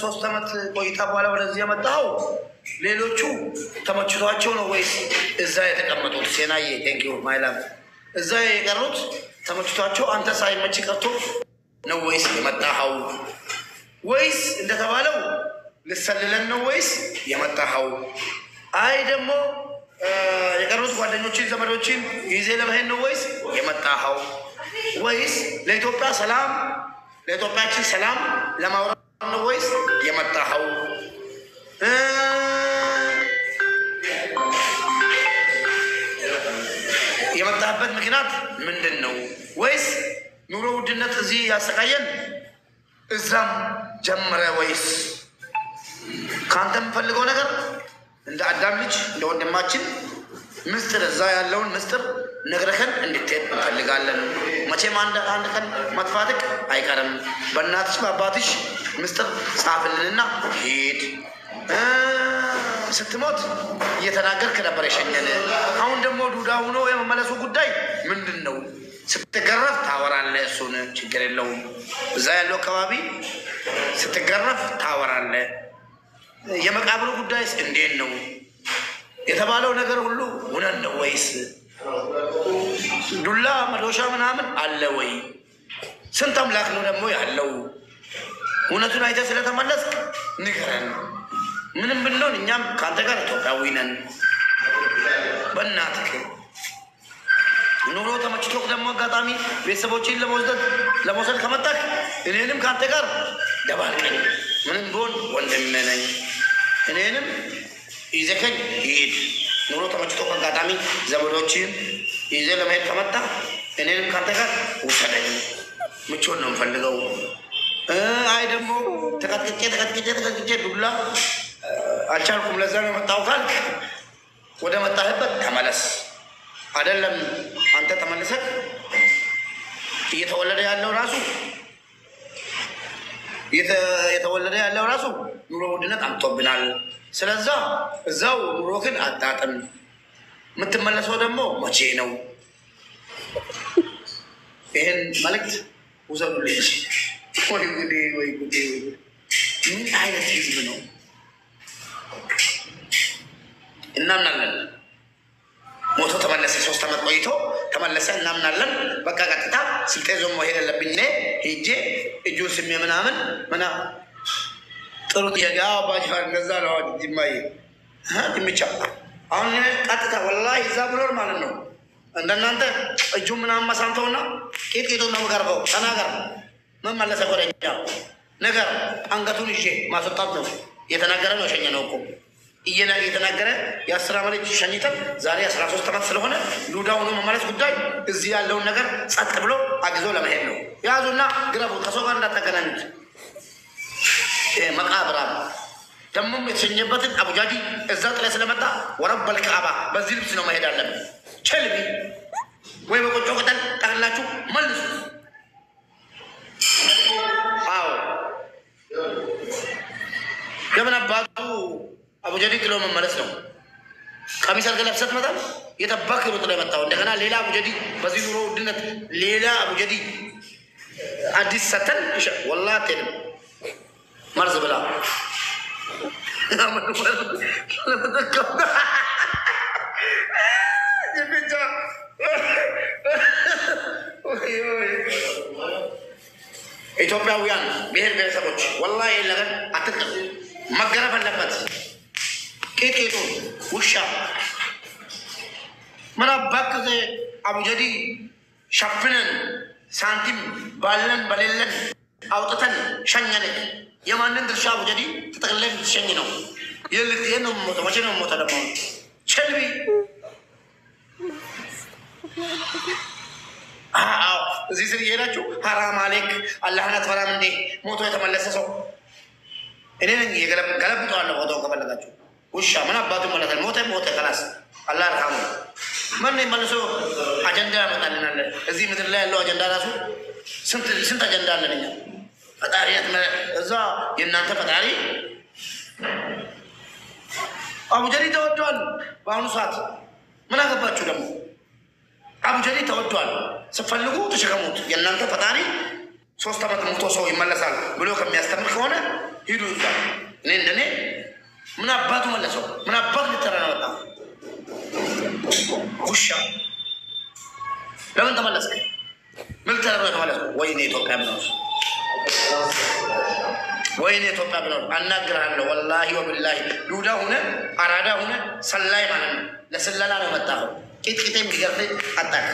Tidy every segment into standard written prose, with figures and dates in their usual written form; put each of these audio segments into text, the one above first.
ሶስት አመት ቆይታ በኋላ ወደዚህ የመጣው ሌሎቹ ተመችቷቸው ነው ወይስ እዛ የተቀመጡት? ሴናዬ ቴንኪው ማይላም እዛ የቀሩት ተመችቷቸው አንተ ሳይመች ቀርቶ ነው ወይስ የመጣኸው? ወይስ እንደተባለው ልሰልለን ነው ወይስ የመጣኸው? አይ ደግሞ የቀሩት ጓደኞችን ዘመዶችን ይዜ ለመሄድ ነው ወይስ የመጣኸው? ወይስ ለኢትዮጵያ ሰላም ለኢትዮጵያችን ሰላም ለማውራት ነው ወይስ የመጣኸው? የመጣህበት ምክንያት ምንድን ነው? ወይስ ኑሮ ውድነት እዚህ ያሰቃየን እዛም ጀመረ? ወይስ ከአንተ የምፈልገው ነገር እንደ አዳም ልጅ እንደ ወንድማችን ምስጢር እዛ ያለውን ምስጢር ነግረከን እንድትሄድ እንፈልጋለን። መቼም አንድ ቀን መጥፋትክ አይቀርም። በእናትሽ በአባትሽ ምስጢር ጻፍልንና ሂድ። ስትሞት እየተናገርክ ነበር የሸኘን። አሁን ደግሞ ዱዳ ሆኖ የመመለሱ ጉዳይ ምንድን ነው? ስትገረፍ ታወራለህ። እሱን ችግር የለውም። እዛ ያለው አካባቢ ስትገረፍ ታወራለህ። የመቃብሩ ጉዳይስ እንዴት ነው? የተባለው ነገር ሁሉ እውነት ነው ወይስ ዱላ መዶሻ ምናምን አለ ወይ? ስንት አምላክ ነው ደግሞ ያለው? እውነቱን አይተህ ስለተመለስክ ንገረን። ምንም ብንሆን እኛም ከአንተ ጋር ኢትዮጵያዊ ነን። በእናትህ ኑሮ ተመችቶክ ደግሞ አጋጣሚ ቤተሰቦችን ለመውሰድ ከመጣክ እኔንም ከአንተ ጋር ደባልቀኝ። ምንም ቢሆን ወንድሜ ነኝ። እኔንም ይዘከኝ ይሄድ። ኑሮ ተመችቶክ አጋጣሚ ዘመዶችን ይዘ ለመሄድ ከመጣ እኔንም ከአንተ ጋር ውሰደኝ። ምቾን ነው የምፈልገው። አይ ደግሞ ተቀጥቅጬ ዱላ አልቻልኩም ለዛ ነው የመጣው ካልክ ወደ መጣህበት ተመለስ። አይደለም አንተ ተመልሰህ እየተወለደ ያለው ራሱ ኑሮ ውድነት አምጦብናል። ስለዛ እዛው ኑሮክን አጣጥም። የምትመለሰው ደግሞ መቼ ነው? ይህን መልእክት ውሰዱልኝ። ወይ ጉዴ ወይ ጉዴ! ምን አይነት ህዝብ ነው? እናምናለን። ሞቶ ተመለሰ። 3 አመት ቆይቶ ተመለሰ። እናምናለን። በቃ ቀጥታ ስልጤ ዞን መሄድ አለብኝ። እኔ ሄጄ እጁን ስሜ ምናምን ጥሩ ጥያቄ አባጅፋር እንደዛ ነው። ጅማዬ ድምቻ አሁን ቀጥታ ወላሂ እዛ ብኖር ማለት ነው እንደናንተ እጁን ምናምን መሳምተውና ቄጤቶ ነው መጋርበው ተናገር መመለሰ ወደኛ ነገር አንገቱን ይዤ ማስወጣት ነው የተናገረ ነው። ሸኘ ነው እኮ እየተናገረ የ10 አመት ልጅ ሸኝተን ዛሬ 13 አመት ስለሆነ ዱዳው ነው መመለስ ጉዳይ። እዚህ ያለውን ነገር ጸጥ ብሎ አግዞ ለመሄድ ነው። ያዙና ግረቡ። ከሰው ጋር እንዳታገናኙት። መቃብራ ደግሞ የተሸኘበትን አቡጃዲ እዛ ጥለ ስለመጣ ወረበል ከአባ በዚህ ልብስ ነው መሄድ አለብን። ቸልቢ ወይ በቆጮ ቅጠል ጠቅላችሁ መልሱ። አዎ ለምን አባቱ አቡጀዲ ጥሎ መመለስ ነው። ቀሚስ አድርገህ ለብሰህ ትመጣለህ። የተባክ ነው ጥሎ የመጣው እንደገና ሌላ አቡጀዲ። በዚህ ኑሮ ውድነት ሌላ አቡጀዲ አዲስ ሰተን ወላሂ አትሄድም። መርዝ ብላ ኢትዮጵያውያን ብሔር ብሔረሰቦች ወላሂ ነገር አትጥቀም። መገረፍ አለበት። ቄጤጡ ውሻ ምን አባክ አቡጀዲ ሸፍነን ሳንቲም ባለን በሌለን አውጥተን ሸኘን። የማንን ድርሻ አቡጀዲ ተጠቅልለን ትሸኝ ነው? ይህን ነው ሞተ። መቼ ነው ሞተ ደግሞ? ቸልቢ እዚህ ስር እየሄዳችሁ ሀራም አሌክ አላህን አትፈራም እንዴ? ሞቶ የተመለሰ ሰው እኔ ነኝ። ገለብጠዋለሁ ፎቶ ከፈለጋችሁ። ውሻ ምን አባቱ መለከል ሞተ ከላስ አላህ ርሃሙ። ምን መልሶ አጀንዳ ያመጣልናል? እዚህ ምድር ላይ ያለው አጀንዳ ራሱ ስንት አጀንዳ አለን እኛ። ፈጣሪ እዛ የእናንተ ፈጣሪ አቡጀዲ ተወዷል። በአሁኑ ሰዓት ምን አገባችሁ ደግሞ? አቡጀዲ ተወዷል። ስትፈልጉ ተሸከሙት። የእናንተ ፈጣሪ ሶስት አመት ሞቶ ሰው ይመለሳል ብሎ ከሚያስተምር ከሆነ ሂዱ ይባል። እኔ ምን አባቱ መለሰው? ምን አባቱ ልትረና ወጣ? ውሻ ለምን ተመለስክ? ምን ተረና ተመለስ? ወይኔ ኢትዮጵያ ነው፣ ወይኔ ኢትዮጵያ ነው። አናግራለሁ ወላሂ ወቢላሂ። ዱዳ ሆነ አራዳ ሆነ ሰላይ ማለት ነው። ለስለላ ነው መጣው። ቂጥቂጤም ቢገርፍ አጣክ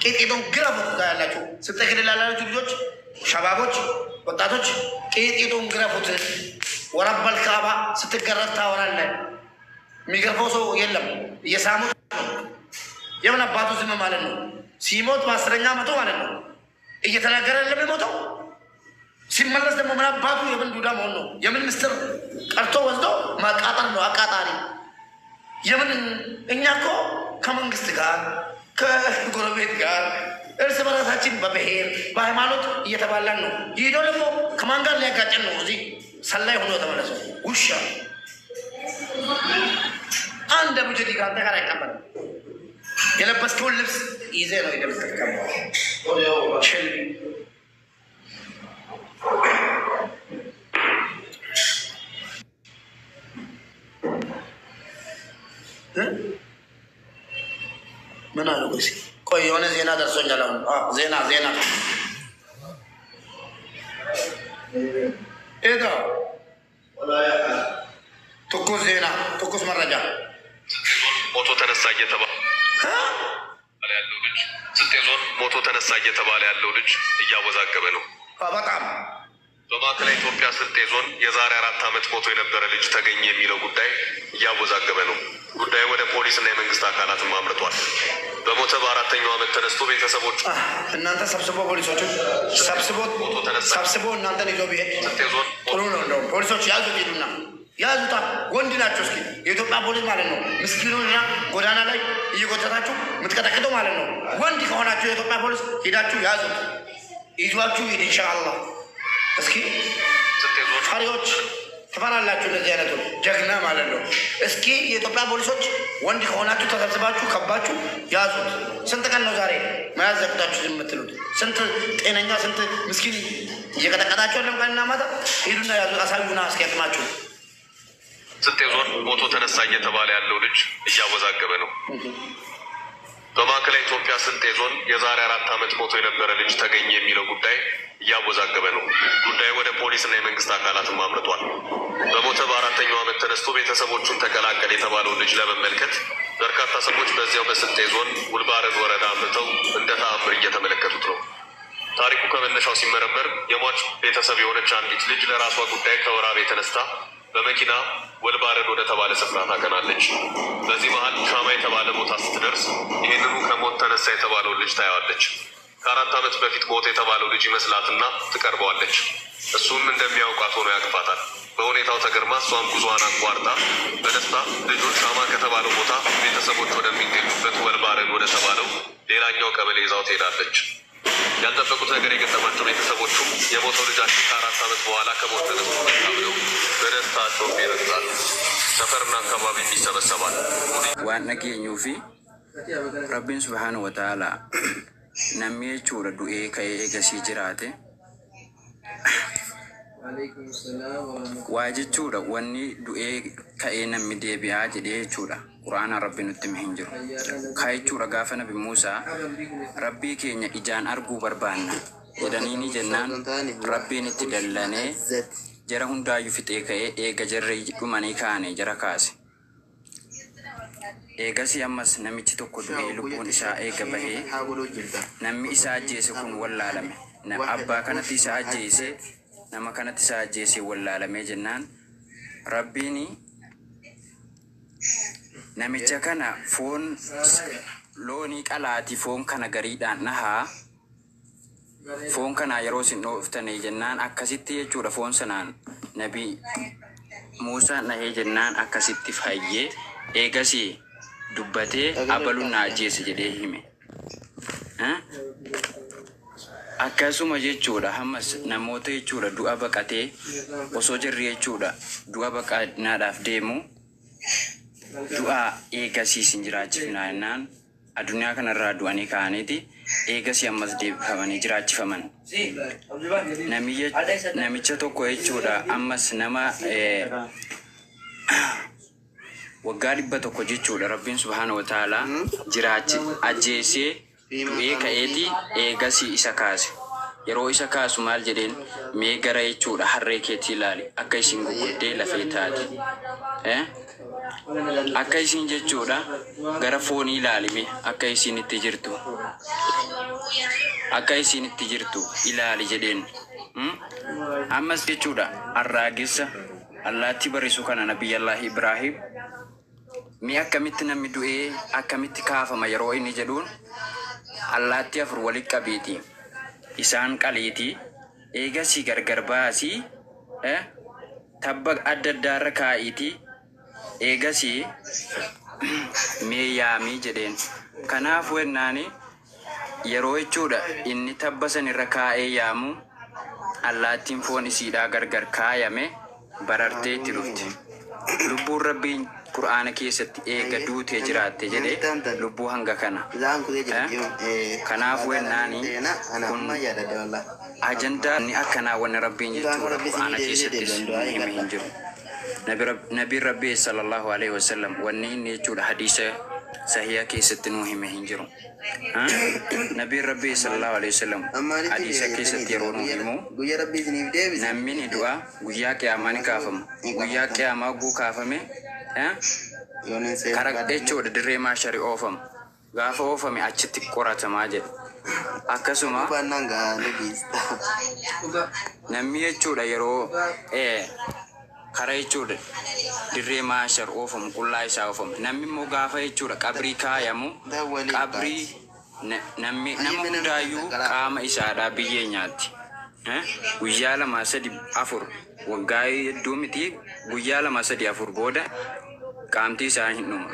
ቂጥቂጡን ግረፉ ያላችሁ ስትገደላላችሁ ልጆች፣ ሸባቦች፣ ወጣቶች ቂጥቂጡን ግረፉት። ወረበል ካባ ስትገረፍ ታወራለህ። የሚገርፈው ሰው የለም። እየሳሙት የምን አባቱ ዝም ማለት ነው? ሲሞት በ10ኛ ዓመቱ ማለት ነው እየተናገረ ለሚሞተው ሲመለስ ደግሞ ምን አባቱ የምን ዱዳ መሆን ነው? የምን ምስጢር ቀርቶ ወስዶ ማቃጠር ነው? አቃጣሪ የምን? እኛ እኮ ከመንግስት ጋር ከጎረቤት ጋር እርስ በራሳችን በብሔር በሃይማኖት እየተባላን ነው። ይሄዶ ደግሞ ከማን ጋር ሊያጋጨን ነው? እዚህ ሰላይ ሆኖ ተመለሰው ውሻ አንድ አቡጀዲ ጋር ተጋር አይቀበልም። የለበስከውን ልብስ ይዘህ ነው የምትቀበለው። ችል ምን አለው? ቆይ የሆነ ዜና ደርሶኛል። አሁን ዜና ኤዳ ትኩስ ዜና፣ ትኩስ መረጃ ሞቶ ተነሳ እየተባለ ያለው ልጅ ስልጤ ዞን ሞቶ ተነሳ እየተባለ ያለው ልጅ እያወዛገበ ነው። በጣም በማዕከላዊ ኢትዮጵያ ስልጤ ዞን የዛሬ 4 ዓመት ሞቶ የነበረ ልጅ ተገኘ የሚለው ጉዳይ እያወዛገበ ነው። ጉዳዩ ወደ ፖሊስና የመንግስት አካላትም አምርቷል። በሞተ በ4ኛው ዓመት ተነስቶ ቤተሰቦች እናንተ ሰብስቦ ፖሊሶቹን ሰብስቦ እናንተን ይዞ ቢሄድ ጥሩ ነው። እንደው ፖሊሶች ያዙት፣ ሄዱና ያዙታ። ወንድ ናቸው። እስኪ የኢትዮጵያ ፖሊስ ማለት ነው ምስኪኑና ጎዳና ላይ እየጎተታችሁ የምትቀጠቅጠው ማለት ነው። ወንድ ከሆናችሁ የኢትዮጵያ ፖሊስ ሄዳችሁ ያዙት፣ ይዟችሁ ሂድ ኢንሻአላህ። እስኪ ፈሪዎች ትፈራላችሁ፣ እንደዚህ አይነቱ ጀግና ማለት ነው። እስኪ የኢትዮጵያ ፖሊሶች ወንድ ከሆናችሁ ተሰብስባችሁ ከባችሁ ያዙት። ስንት ቀን ነው ዛሬ መያዝ ዘግታችሁ ዝም የምትሉት? ስንት ጤነኛ ስንት ምስኪን እየቀጠቀጣችሁ ያለም ቀንና ማታ ሄዱና ያዙ፣ አሳዩና እስኪያጥማችሁ። ስልጤ ዞን ሞቶ ተነሳ እየተባለ ያለው ልጅ እያወዛገበ ነው። በማዕከላዊ ኢትዮጵያ ስልጤ ዞን የዛሬ 4 ዓመት ሞቶ የነበረ ልጅ ተገኘ የሚለው ጉዳይ እያወዛገበ ነው። ጉዳዩ ወደ ፖሊስና የመንግስት አካላትም አምርቷል። በሞተ በ4ኛው ዓመት ተነስቶ ቤተሰቦቹን ተቀላቀል የተባለው ልጅ ለመመልከት በርካታ ሰዎች በዚያው በስልጤ ዞን ውልባረድ ወረዳ አምርተው እንደ ተአምር እየተመለከቱት ነው። ታሪኩ ከመነሻው ሲመረመር የሟች ቤተሰብ የሆነች አንዲት ልጅ ለራሷ ጉዳይ ከወራቤ ተነስታ በመኪና ወልባረድ ወደ ተባለ ስፍራ ታቀናለች። በዚህ መሀል ሻማ የተባለ ቦታ ስትደርስ ይህንኑ ከሞት ተነሳ የተባለው ልጅ ታየዋለች። ከ4 ዓመት በፊት ሞት የተባለው ልጅ ይመስላትና ትቀርበዋለች። እሱም እንደሚያውቃት ሆኖ ያቅፋታል። በሁኔታው ተገርማ እሷም ጉዞዋን አቋርጣ በደስታ ልጁን ሻማ ከተባለው ቦታ ቤተሰቦች ወደሚገኙበት ወልባረድ ወደ ተባለው ሌላኛው ቀበሌ ይዛው ትሄዳለች። ያልጠበቁት ነገር የገጠማቸው ቤተሰቦቹም የሞተው ልጃችን ከ4 ዓመት በኋላ ከሞት ተነስቶ መጣ ብለው በደስታ ጮፍ ይረግጣሉ። ሰፈርና አካባቢ ይሰበሰባል። ዋነጌኙ ፊ ረቢን ሱብሃነ ወተዓላ namni jechuudha du'ee ka'ee eegasii jiraate waa jechuudha. wanni du'ee ka'ee namni deebi'aa jedhee jechuudha quraana rabbi nutti hin jiru. kaa jechuudha gaafa nabi Muusaa rabbii keenya ijaan arguu barbaanna jedhaniini jennaan rabbiin itti dallanee jara hundaayyuu fixee ka'ee eega jarri dhumanii kaane jara kaase. eegasi ammas namichi tokko du'ee lubbuun isaa eega bahee namni isaa ajjeese kun wallaalame. abbaa kanatti isaa ajjeese nama kanatti isaa ajjeese wallaalame jennaan rabbiin namicha kana foon loonii qalaati foon kana gariidhaan nahaa foon kana yeroo sin dhooftanii jennaan akkasitti jechuudha. foon sanaan nabi Muusaa nahee jennaan akkasitti fayyee eegasi dubbatee abaluun na ajjeese jedhee hime. akkasuma jechuudha. hammas namoota jechuudha du'a baqatee osoo jirri jechuudha du'a baqanaadhaaf deemu du'a eegasiis hin jiraachifnaa jennaan addunyaa kanarraa du'anii ka'aniiti eegas ammas deebifamanii jiraachifaman. Namicha tokko jechuudha ammas nama waggaa 100 jechuudha Rabbiin subhaanahu wa ta'ala jiraachi ajjeesee du'ee ka'eeti eegas isa kaase. Yeroo isa kaasu maal jedheen mee gara jechuudha harree keetii ilaali akka isin guguddee lafee taate. Akka isin jechuudha gara foonii ilaalime akka isin itti jirtu. Akka isin itti jirtu ilaali jedheen. Ammas jechuudha arraagessa Allaatti barisu kana Nabiyyallahi Ibraahim mi akkamitti namni du'ee akkamitti kaafama yeroo inni jedhuun Allaatti afur walitti qabeeti. Isaan qaliiti eegasii gargar baasii tabba adda addaarra kaa'iiti eegasii mee yaamii jedheen. Kanaaf wennaani yeroo jechuudha inni tabba sanirra kaa'ee yaamu Allaattiin foon isiidhaa gargar kaayame barartee itti dhufte. Lubbuun Rabbiin Qur'aana keessatti eega duutee jiraatte jedhee lubbuu hanga kana. Kanaaf wennaani kun ajandaa ni akkanaa wanni Rabbiin jechuudha Qur'aana keessatti hime hin jiru. Nabi Rabbi sallallahu alaihi wasallam wanni inni jechuudha hadiisa sahiha keessatti nu hime hin jiru. Nabi Rabbi sallallahu alaihi wasallam hadiisa keessatti yeroo nu himu namni ni du'a guyyaa qiyaamaa ni kaafama. Guyyaa qiyaamaa guu kaafame karaa jechuudha dirree maashari oofama. Gaafa oofame achitti qoratamaa jedha. Akkasuma namni jechuudha yeroo karaa jechuudha dirree maashar oofamu qullaa isaa oofamu. Namni immoo gaafa jechuudha qabrii kaayamu qabrii nama hundaayyuu qaama isaadhaa biyyee nyaatti. Guyyaa 2 3 4 waggaa hedduu miti guyyaa 2 3 4 booda qaamti isaa hin dhuma.